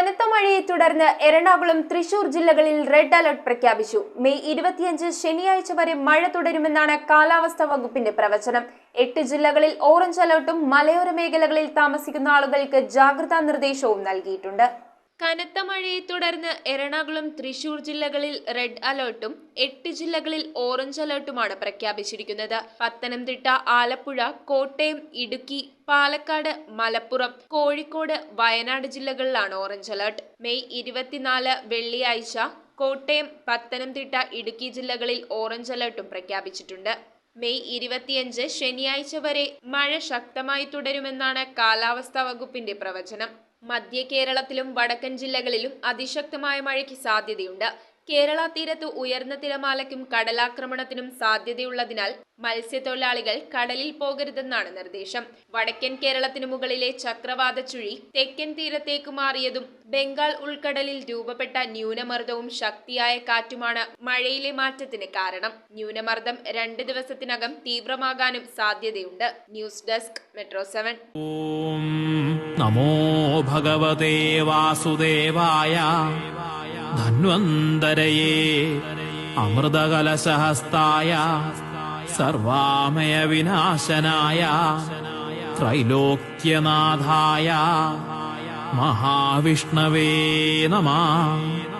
കനത്ത മഴയെ തുടർന്ന് എറണാകുളം, തൃശൂർ ജില്ലകളിൽ റെഡ് അലർട്ട് പ്രഖ്യാപിച്ചു. മെയ് 25 ശനിയാഴ്ച വരെ മഴ തുടരുമെന്നാണ് കാലാവസ്ഥാ വകുപ്പിന്റെ പ്രവചനം. 8 ജില്ലകളിൽ ഓറഞ്ച് അലർട്ടും മലയോര മേഖലകളിൽ താമസിക്കുന്ന ആളുകൾക്ക് ജാഗ്രതാ നിർദ്ദേശവും നൽകിയിട്ടുണ്ട്. കനത്ത മഴയെ തുടർന്ന് എറണാകുളം, തൃശൂർ ജില്ലകളിൽ റെഡ് അലർട്ടും 8 ജില്ലകളിൽ ഓറഞ്ച് അലർട്ടുമാണ് പ്രഖ്യാപിച്ചിരിക്കുന്നത്. പത്തനംതിട്ട, ആലപ്പുഴ, കോട്ടയം, ഇടുക്കി, പാലക്കാട്, മലപ്പുറം, കോഴിക്കോട്, വയനാട് ജില്ലകളിലാണ് ഓറഞ്ച് അലർട്ട്. മെയ് 24 വെള്ളിയാഴ്ച കോട്ടയം, പത്തനംതിട്ട, ഇടുക്കി ജില്ലകളിൽ ഓറഞ്ച് അലർട്ടും പ്രഖ്യാപിച്ചിട്ടുണ്ട്. മെയ് 25 ശനിയാഴ്ച വരെ മഴ ശക്തമായി തുടരുമെന്നാണ് കാലാവസ്ഥാ വകുപ്പിന്റെ പ്രവചനം. മധ്യ കേരളത്തിലും വടക്കൻ ജില്ലകളിലും അതിശക്തമായ മഴയ്ക്ക് സാധ്യതയുണ്ട്. കേരള തീരത്ത് ഉയർന്ന തിരമാലയ്ക്കും കടലാക്രമണത്തിനും സാധ്യതയുള്ളതിനാൽ മത്സ്യത്തൊഴിലാളികൾ കടലിൽ പോകരുതെന്നാണ് നിർദ്ദേശം. വടക്കൻ കേരളത്തിനു മുകളിലെ ചക്രവാത ചുഴി തെക്കൻ തീരത്തേക്ക് മാറിയതും ബംഗാൾ ഉൾക്കടലിൽ രൂപപ്പെട്ട ന്യൂനമർദ്ദവും ശക്തിയായ കാറ്റുമാണ് മഴയിലെ മാറ്റത്തിന് കാരണം. ന്യൂനമർദ്ദം 2 ദിവസത്തിനകം തീവ്രമാകാനും സാധ്യതയുണ്ട്. News desk metro 7. നമോ ഭഗവതേ വാസുദേവായ ധന്വന്തരയേ അമൃതകലശഹസ്തായ സർവാമയ വിനാശനായ ത്രൈലോക്യനാഥായ മഹാവിഷ്ണവേ നമഃ.